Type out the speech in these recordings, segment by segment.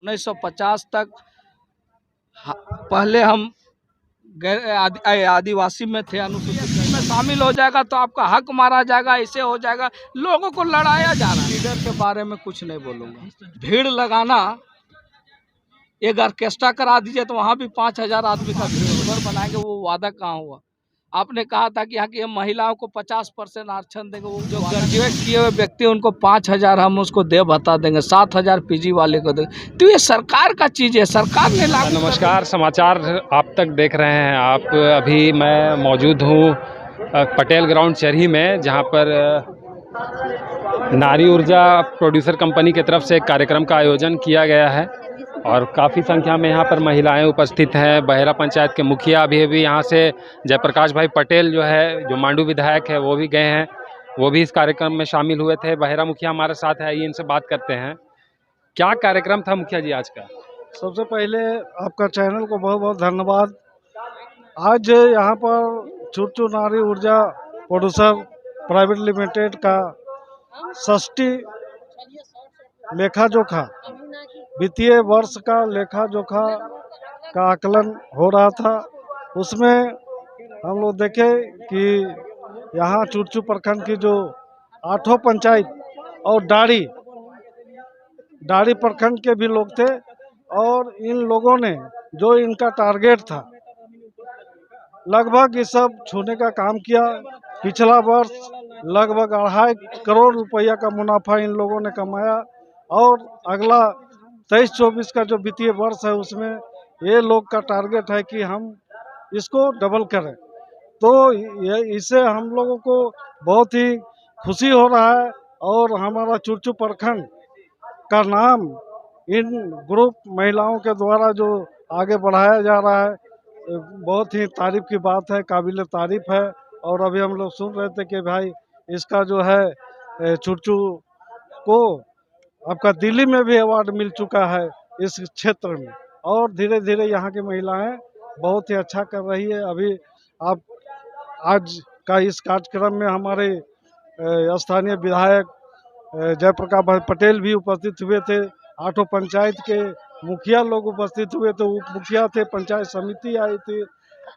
1950 तक पहले हम आदिवासी में थे, अनुसूचित में शामिल हो जाएगा तो आपका हक मारा जाएगा, ऐसे हो जाएगा, लोगों को लड़ाया जा रहा है। लीडर के बारे में कुछ नहीं बोलूँगा। भीड़ लगाना, एक ऑर्केस्ट्रा करा दीजिए तो वहाँ भी 5000 आदमी का भीड़ बनाएंगे, वो वादा कहाँ हुआ? आपने कहा था कि यहाँ की महिलाओं को 50% आरक्षण देंगे, वो जो ग्रेजुएट किए हुए व्यक्ति उनको 5000 हम उसको दे भत्ता देंगे, 7000 पीजी वाले को देंगे। तो ये सरकार का चीज़ है, सरकार ने लागू। नमस्कार, समाचार आप तक देख रहे हैं आप। अभी मैं मौजूद हूँ पटेल ग्राउंड चरही में, जहाँ पर नारी ऊर्जा प्रोड्यूसर कंपनी की तरफ से एक कार्यक्रम का आयोजन किया गया है और काफ़ी संख्या में यहाँ पर महिलाएं उपस्थित हैं। बहेरा पंचायत के मुखिया अभी यहाँ से जयप्रकाश भाई पटेल जो है, जो मांडू विधायक है, वो भी गए हैं, वो भी इस कार्यक्रम में शामिल हुए थे। बहेरा मुखिया हमारे साथ है, आइए इनसे बात करते हैं। क्या कार्यक्रम था मुखिया जी आज का? सबसे पहले आपका चैनल को बहुत बहुत धन्यवाद। आज यहाँ पर चुरचू नारी ऊर्जा प्रोड्यूसर प्राइवेट लिमिटेड का 60 लेखा जोखा वित्तीय वर्ष का लेखा जोखा का आकलन हो रहा था। उसमें हम लोग देखे कि यहाँ चुरचू प्रखंड की जो 8 पंचायत और डाड़ी प्रखंड के भी लोग थे और इन लोगों ने जो इनका टारगेट था लगभग ये सब छूने का काम किया। पिछला वर्ष लगभग 2.5 करोड़ रुपया का मुनाफा इन लोगों ने कमाया और अगला 23-24 का जो वित्तीय वर्ष है उसमें ये लोग का टारगेट है कि हम इसको डबल करें। तो इससे हम लोगों को बहुत ही खुशी हो रहा है और हमारा चुरचू प्रखंड का नाम इन ग्रुप महिलाओं के द्वारा जो आगे बढ़ाया जा रहा है, बहुत ही तारीफ की बात है, काबिल तारीफ है। और अभी हम लोग सुन रहे थे कि भाई इसका जो है चुरचू को आपका दिल्ली में भी अवार्ड मिल चुका है इस क्षेत्र में और धीरे धीरे यहाँ की महिलाएं बहुत ही अच्छा कर रही है। अभी आप आज का इस कार्यक्रम में हमारे स्थानीय विधायक जयप्रकाश भाई पटेल भी उपस्थित हुए थे, 8 पंचायत के मुखिया लोग उपस्थित हुए थे, उप मुखिया थे, पंचायत समिति आई थी,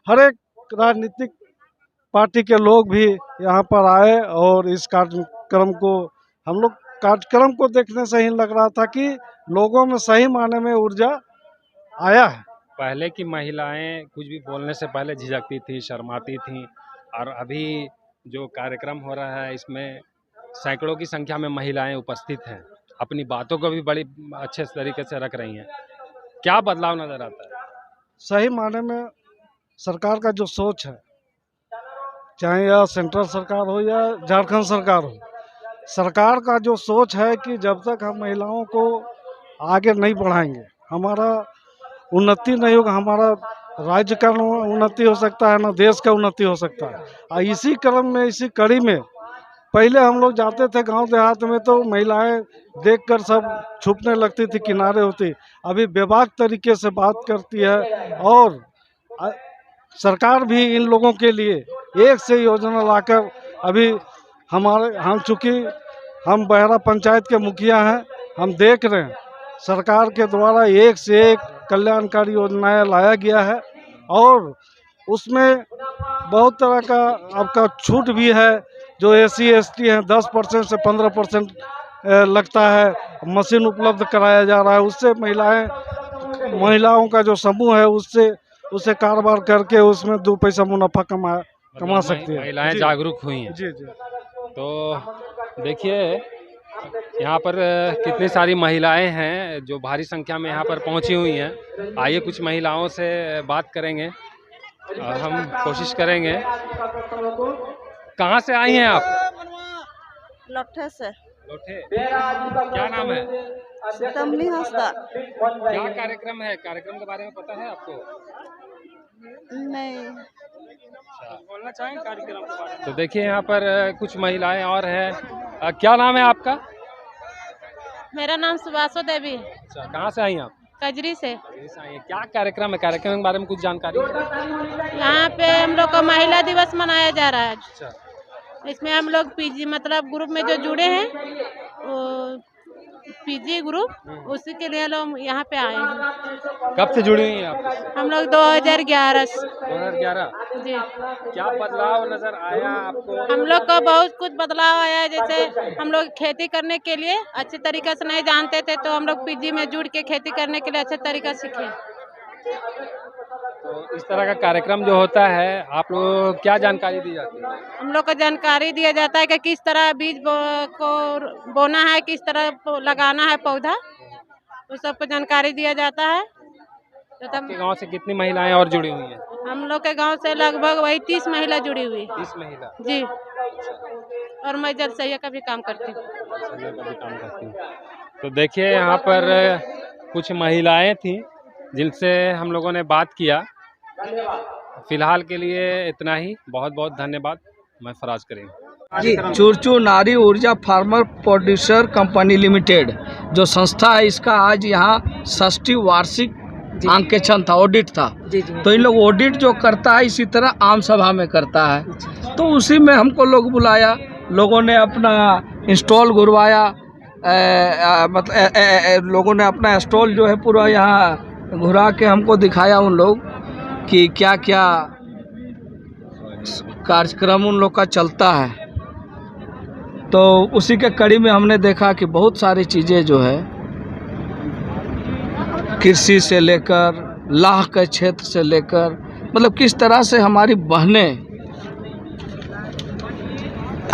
हर एक राजनीतिक पार्टी के लोग भी यहाँ पर आए और इस कार्यक्रम को देखने से ही लग रहा था कि लोगों में सही मायने में ऊर्जा आया है। पहले की महिलाएं कुछ भी बोलने से पहले झिझकती थी, शर्माती थी, और अभी जो कार्यक्रम हो रहा है इसमें सैकड़ों की संख्या में महिलाएं उपस्थित हैं, अपनी बातों को भी बड़ी अच्छे तरीके से रख रही हैं। क्या बदलाव नजर आता है? सही मायने में सरकार का जो सोच है, चाहे यह सेंट्रल सरकार हो या झारखंड सरकार हो, सरकार का जो सोच है कि जब तक हम महिलाओं को आगे नहीं बढ़ाएंगे हमारा उन्नति नहीं होगा, हमारा राज्य का उन्नति हो सकता है ना देश का उन्नति हो सकता है। इसी क्रम में, इसी कड़ी में पहले हम लोग जाते थे गांव देहात में तो महिलाएं देखकर सब छुपने लगती थी, किनारे होती। अभी बेबाक तरीके से बात करती है और सरकार भी इन लोगों के लिए एक से योजना लाकर अभी हम चूँकि हम बहेरा पंचायत के मुखिया हैं, हम देख रहे हैं सरकार के द्वारा एक से एक कल्याणकारी योजनाएं लाया गया है और उसमें बहुत तरह का आपका छूट भी है। जो SC ST हैं 10% से 15% लगता है, मशीन उपलब्ध कराया जा रहा है, उससे महिलाओं का जो समूह है उससे कारोबार करके उसमें 2 पैसा मुनाफा कमा सकती है। महिलाएं जागरूक हुई हैं। जी। तो देखिए यहाँ पर कितनी सारी महिलाएं हैं जो भारी संख्या में यहाँ पर पहुँची हुई हैं। आइए कुछ महिलाओं से बात करेंगे, हम कोशिश करेंगे। कहाँ से आई हैं आप? लोठे से। लोठे। क्या नाम है? तमली हंसदा। क्या कार्यक्रम है? कार्यक्रम के बारे में पता है आपको? नहीं। बोलना चाहेंगे कार्यक्रम के बारे में? तो देखिए यहाँ पर कुछ महिलाएं और हैं। क्या नाम है आपका? मेरा नाम सुभाषो देवी है। अच्छा, कहाँ से आई आप? कजरी से। क्या कार्यक्रम है? कार्यक्रम के बारे में कुछ जानकारी है? यहाँ पे हम लोग का महिला दिवस मनाया जा रहा है। अच्छा। इसमें हम लोग PG मतलब ग्रुप में जो जुड़े हैं वो पीजी ग्रुप, उसी के लिए लोग यहाँ पे आए हैं। कब से जुड़ी हुई हैं आप इससे? हम लोग 2011 से। 2011। जी, क्या बदलाव नजर आया आपको? हम लोग को बहुत कुछ बदलाव आया है। जैसे हम लोग खेती करने के लिए अच्छे तरीके से नहीं जानते थे, तो हम लोग पीजी में जुड़ के खेती करने के लिए अच्छे तरीका सीखे। तो इस तरह का कार्यक्रम जो होता है, आप लोगों को क्या जानकारी दी जाती है? हम लोग को जानकारी दिया जाता है कि किस तरह बीज को बोना है, किस तरह लगाना है पौधा, उस सब को जानकारी दिया जाता है। तो तब आपके गांव से कितनी महिलाएं और जुड़ी हुई हैं? हम लोग के गांव से लगभग वही 30 महिला जुड़ी हुई। 30 महिला। जी, और मैं जल सहिया का भी काम करती हूँ। सरिया का भी काम करती हूँ। तो देखिए यहाँ पर कुछ महिलाएं थी जिनसे हम लोगों ने बात किया। फिलहाल के लिए इतना ही। बहुत बहुत धन्यवाद। मैं फराज करीम। जी, चूरचू नारी ऊर्जा फार्मर प्रोड्यूसर कंपनी लिमिटेड जो संस्था है, इसका आज यहाँ 60 वार्षिक अंकेक्षण था, ऑडिट था। तो इन लोग ऑडिट जो करता है इसी तरह आम सभा में करता है। तो उसी में हमको लोग बुलाया, लोगों ने अपना इंस्टॉल घुरवाया, मतलब लोगों ने अपना स्टॉल जो है पूरा यहाँ घुरा के हमको दिखाया उन लोग कि क्या क्या कार्यक्रम उन लोग का चलता है। तो उसी के कड़ी में हमने देखा कि बहुत सारी चीज़ें जो है कृषि से लेकर लाह के क्षेत्र से लेकर, मतलब किस तरह से हमारी बहनें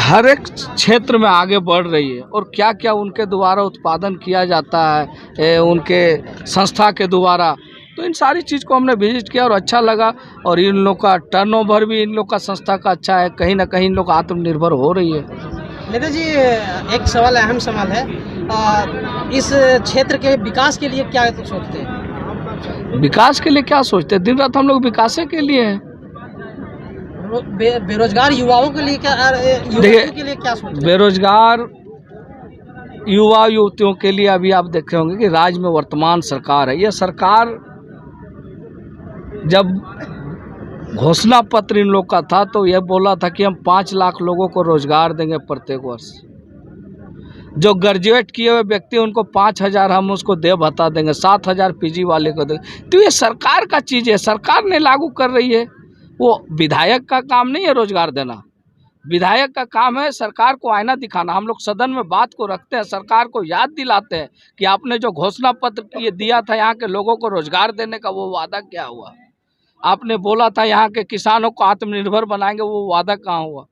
हर एक क्षेत्र में आगे बढ़ रही है और क्या क्या उनके द्वारा उत्पादन किया जाता है उनके संस्था के द्वारा। तो इन सारी चीज़ को हमने विजिट किया और अच्छा लगा। और इन लोग का टर्नओवर भी इन लोग का संस्था का अच्छा है, कहीं ना कहीं इन लोग आत्मनिर्भर हो रही है। नेता जी, एक सवाल, अहम सवाल है, इस क्षेत्र के विकास के लिए क्या सोचते हैं? विकास के लिए क्या सोचते हैं? दिन रात हम लोग विकास के लिए हैं। बेरोजगार युवाओं के लिए क्या, युवतियों के लिए क्या सोचते हैं? बेरोजगार युवा युवतियों के लिए अभी आप देख रहे होंगे कि राज्य में वर्तमान सरकार है, यह सरकार जब घोषणा पत्र इन लोग का था तो यह बोला था कि हम 5 लाख लोगों को रोजगार देंगे प्रत्येक वर्ष। जो ग्रेजुएट किए हुए व्यक्ति उनको 5,000 हम उसको दे भत्ता देंगे, 7,000 पीजी वाले को देंगे। तो ये सरकार का चीज़ है, सरकार ने लागू कर रही है। वो विधायक का काम नहीं है रोजगार देना, विधायक का काम है सरकार को आईना दिखाना। हम लोग सदन में बात को रखते हैं, सरकार को याद दिलाते हैं कि आपने जो घोषणा पत्र ये दिया था यहाँ के लोगों को रोजगार देने का, वो वादा क्या हुआ? आपने बोला था यहाँ के किसानों को आत्मनिर्भर बनाएंगे, वो वादा कहाँ हुआ?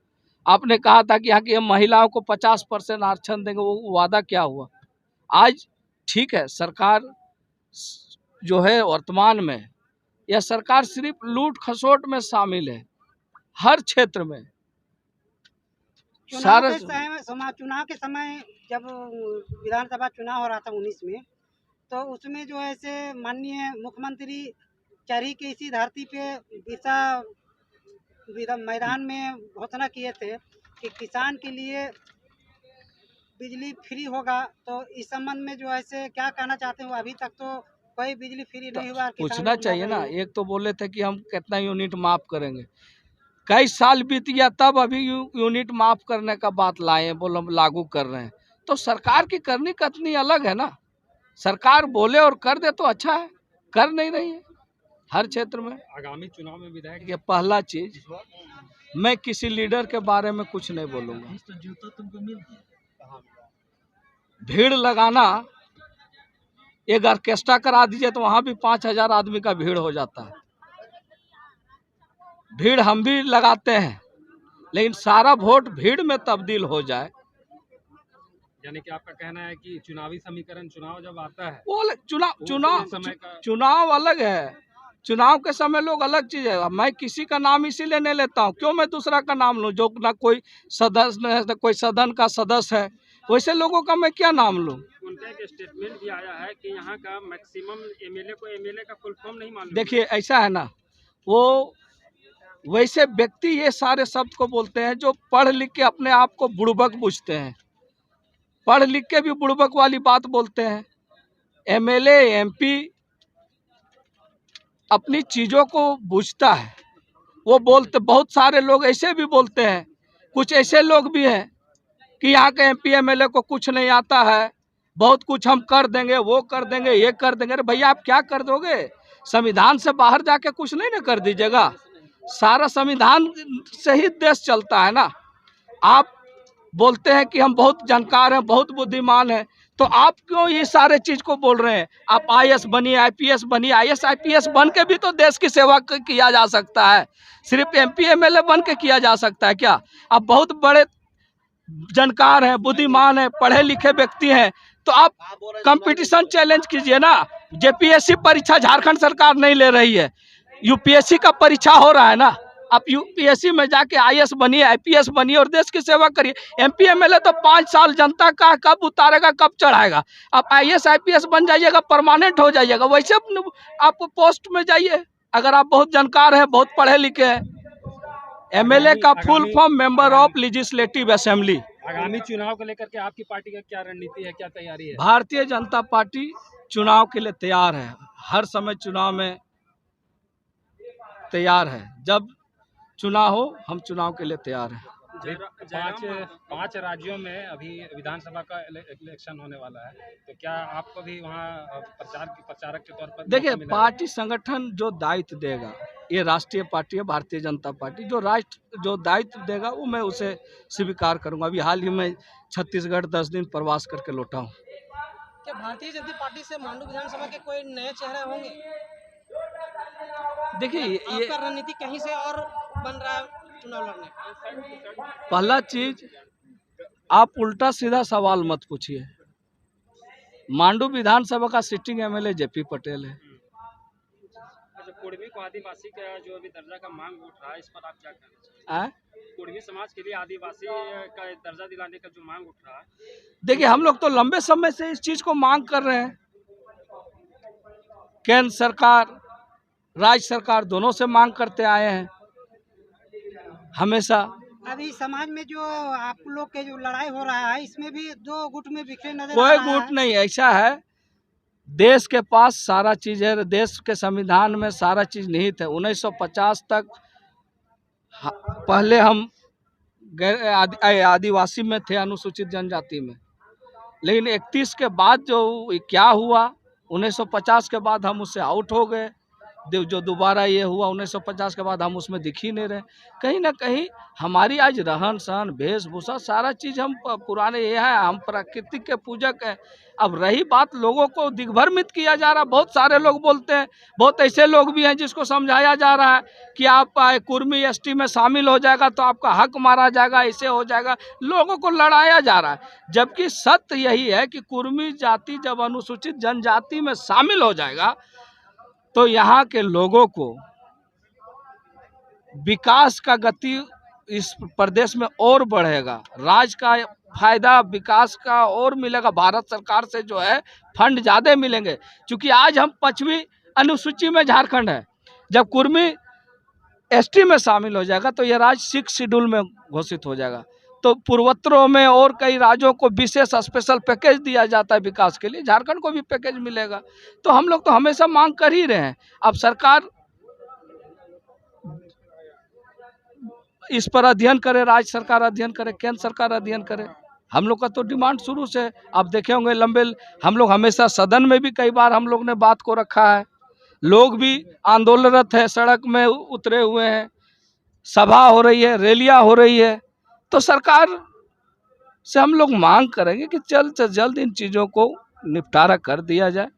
आपने कहा था कि यहाँ की महिलाओं को 50% आरक्षण देंगे, वो वादा क्या हुआ? आज ठीक है, सरकार जो है वर्तमान में, यह सरकार सिर्फ लूट खसोट में शामिल है हर क्षेत्र में। चुनाव के समय जब विधानसभा चुनाव हो रहा था 19 में, तो उसमें जो है से माननीय मुख्यमंत्री चरी के इसी धरती पे दिशा मैदान में घोषणा किए थे कि किसान के लिए बिजली फ्री होगा। तो इस संबंध में जो है से क्या कहना चाहते हैं? अभी तक तो कोई बिजली फ्री नहीं हुआ। पूछना चाहिए ना, एक तो बोले थे कि हम कितना यूनिट माफ करेंगे, कई साल बीत गया तब अभी यूनिट माफ करने का बात लाए हैं, बोल हम लागू कर रहे हैं। तो सरकार की करनी कतनी अलग है ना, सरकार बोले और कर दे तो अच्छा है, कर नहीं रही है हर क्षेत्र में। आगामी चुनाव में विधायक ये पहला चीज, मैं किसी लीडर के बारे में कुछ नहीं बोलूँगा। भीड़ लगाना, एक ऑर्केस्ट्रा करा दीजिए तो वहाँ भी 5,000 आदमी का भीड़ हो जाता है। भीड़ हम भी लगाते हैं, लेकिन सारा वोट भीड़ में तब्दील हो जाए। यानी कि आपका कहना है कि चुनावी समीकरण, चुनाव जब आता है वो चुनाव समय का चुनाव अलग है। चुनाव के समय लोग अलग चीज है। मैं किसी का नाम इसीलिए नहीं लेता हूँ, क्यों मैं दूसरा का नाम लूँ जो ना कोई सदस्य है, कोई सदन का सदस्य है, वैसे लोगों का मैं क्या नाम लूँ। उनका एक स्टेटमेंट भी आया है कि यहाँ का मैक्सिमम एमएलए को एमएलए का फुल फॉर्म नहीं मालूम। देखिए ऐसा है ना, वो वैसे व्यक्ति ये सारे शब्द को बोलते हैं जो पढ़ लिख के अपने आप को बुड़बक बुझते हैं, पढ़ लिख के भी बुड़बक वाली बात बोलते हैं। एमएलए एमपी अपनी चीज़ों को बुझता है, वो बोलते, बहुत सारे लोग ऐसे भी बोलते हैं, कुछ ऐसे लोग भी हैं कि यहाँ के एमपी एमएलए को कुछ नहीं आता है, बहुत कुछ हम कर देंगे, वो कर देंगे, ये कर देंगे। अरे भैया आप क्या कर दोगे? संविधान से बाहर जाके कुछ नहीं ना कर दीजिएगा। सारा संविधान से ही देश चलता है ना। आप बोलते हैं कि हम बहुत जानकार हैं, बहुत बुद्धिमान हैं, तो आप क्यों ये सारे चीज को बोल रहे हैं? आप आईएएस बनिए, आईपीएस बनिए। आईएएस आईपीएस बन के भी तो देश की सेवा किया जा सकता है। सिर्फ एमपी एमएलए बन के किया जा सकता है क्या? आप बहुत बड़े जानकार हैं, बुद्धिमान हैं, पढ़े लिखे व्यक्ति हैं, तो आप कंपटीशन चैलेंज कीजिए ना। जेपीएससी परीक्षा झारखंड सरकार नहीं ले रही है, यूपीएससी का परीक्षा हो रहा है ना। आप यूपीएससी में जाके आईएएस बनिए, आईपीएस बनिए और देश की सेवा करिए। एमपी एमएलए तो 5 साल जनता का कब उतारेगा, कब चढ़ाएगा। आप आईएएस आईपीएस बन जाइएगा, परमानेंट हो जाइएगा। वैसे आप पोस्ट में जाइए अगर आप बहुत जानकार हैं, बहुत पढ़े लिखे हैं। एमएलए का full form member of legislative assembly. आगामी चुनाव को लेकर के आपकी पार्टी का क्या रणनीति है, क्या तैयारी है? भारतीय जनता पार्टी चुनाव के लिए तैयार है। हर समय चुनाव में तैयार है। जब चुनाव हो, हम चुनाव के लिए तैयार हैं। 5 राज्यों में अभी विधानसभा का इलेक्शन होने वाला है, तो क्या आपको भी वहाँ प्रचारक के तौर पर? देखिए, पार्टी संगठन जो दायित्व देगा, ये राष्ट्रीय पार्टी है भारतीय जनता पार्टी, जो दायित्व देगा वो मैं उसे स्वीकार करूंगा। अभी हाल ही में छत्तीसगढ़ 10 दिन प्रवास करके लौटा हूँ। क्या भारतीय जनता पार्टी से मांडू विधानसभा के कोई नए चेहरे होंगे? देखिए, ये आपका रणनीति कहीं से और बन रहा है चुनाव लड़ने? पहला चीज, आप उल्टा सीधा सवाल मत पूछिए। मांडू विधानसभा का सिटिंग एमएलए जेपी पटेल है। कुर्मी को आदिवासी का जो अभी दर्जा का मांग उठ रहा है, इस पर आप क्या कहना चाहिए? कुर्मी समाज के लिए आदिवासी का दर्जा दिलाने का जो मांग उठ रहा है। देखिए, हम लोग तो लंबे समय से इस चीज को मांग कर रहे हैं। केंद्र सरकार, राज्य सरकार दोनों से मांग करते आए हैं हमेशा। अभी समाज में जो आप लोग के जो लड़ाई हो रहा है, इसमें भी 2 गुट में बिखरे नजर आ कोई रहा है। गुट नहीं, ऐसा है देश के पास सारा चीज है। देश के संविधान में सारा चीज निहित है। 1950 तक पहले हम आदिवासी में थे, अनुसूचित जनजाति में, लेकिन 31 के बाद जो क्या हुआ, 1950 के बाद हम उससे आउट हो गए। जो दोबारा ये हुआ 1950 के बाद, हम उसमें दिख ही नहीं रहे। कहीं ना कहीं हमारी आज रहन सहन, वेशभूषा, सारा चीज़ हम पुराने ये है। हम प्रकृति के पूजक हैं। अब रही बात, लोगों को दिग्भ्रमित किया जा रहा। बहुत सारे लोग बोलते हैं, बहुत ऐसे लोग भी हैं जिसको समझाया जा रहा है कि आप कुर्मी एसटी में शामिल हो जाएगा तो आपका हक मारा जाएगा, ऐसे हो जाएगा। लोगों को लड़ाया जा रहा है, जबकि सत्य यही है कि कुर्मी जाति जब अनुसूचित जनजाति में शामिल हो जाएगा तो यहाँ के लोगों को विकास का गति इस प्रदेश में और बढ़ेगा। राज्य का फायदा विकास का और मिलेगा। भारत सरकार से जो है फंड ज़्यादा मिलेंगे, क्योंकि आज हम 5वीं अनुसूची में झारखंड है। जब कुर्मी एसटी में शामिल हो जाएगा तो यह राज्य 6 शेड्यूल में घोषित हो जाएगा। तो पूर्वोत्तरों में और कई राज्यों को विशेष स्पेशल पैकेज दिया जाता है विकास के लिए, झारखंड को भी पैकेज मिलेगा। तो हम लोग तो हमेशा मांग कर ही रहे हैं। अब सरकार इस पर अध्ययन करे, राज्य सरकार अध्ययन करे, केंद्र सरकार अध्ययन करे। हम लोग का तो डिमांड शुरू से, आप देखे होंगे लंबे, हम लोग हमेशा सदन में भी कई बार हम लोग ने बात को रखा है। लोग भी आंदोलनरत है, सड़क में उतरे हुए हैं, सभा हो रही है, रैलियां हो रही है। तो सरकार से हम लोग मांग करेंगे कि जल्द से जल्द इन चीज़ों को निपटारा कर दिया जाए।